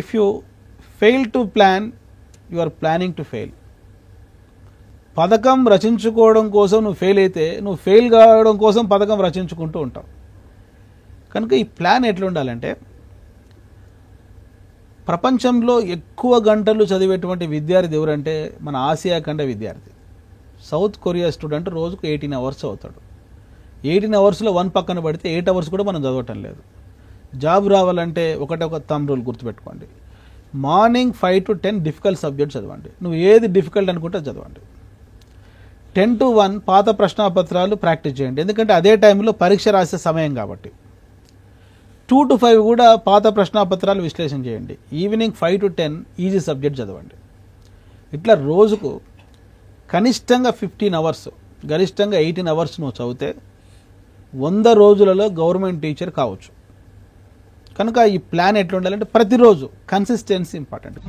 If you fail to plan, you are planning to fail. పథకం రచించుకోవడం కోసం నువ్వు ఫెయిల్ అయితే, నువ్వు ఫెయిల్ కావడం కోసం పథకం రచించుకుంటూ ఉంటావు. కనుక ఈ ప్లాన్ ఎట్లుండాలంటే, ప్రపంచంలో ఎక్కువ గంటలు చదివేటువంటి విద్యార్థి ఎవరంటే మన ఆసియా ఖండ విద్యార్థి. సౌత్ కొరియా స్టూడెంట్ రోజుకు 18 అవర్స్ చదువుతాడు. 18 అవర్స్లో 1 పక్కన పడితే 8 అవర్స్ కూడా మనం చదవటం లేదు. జాబ్ రావాలంటే ఒక థంబ్ రూల్ గుర్తుపెట్టుకోండి. మార్నింగ్ 5 to 10 డిఫికల్ట్ సబ్జెక్ట్ చదవండి. నువ్వు ఏది డిఫికల్ట్ అనుకుంటే చదవండి. 10 to 1 పాత ప్రశ్నాపత్రాలు ప్రాక్టీస్ చేయండి, ఎందుకంటే అదే టైంలో పరీక్ష రాసే సమయం కాబట్టి. 2 to 5 కూడా పాత ప్రశ్నాపత్రాలు విశ్లేషణ చేయండి. ఈవినింగ్ 5 to 10 ఈజీ సబ్జెక్ట్ చదవండి. ఇట్లా రోజుకు కనిష్టంగా 15 అవర్స్, గరిష్టంగా 18 అవర్స్ నువ్వు చదివితే 100 రోజులలో గవర్నమెంట్ టీచర్ కావచ్చు. కనుక ఈ ప్లాన్ ఎట్లా ఉండాలంటే ప్రతిరోజు కన్సిస్టెన్సీ ఇంపార్టెంట్.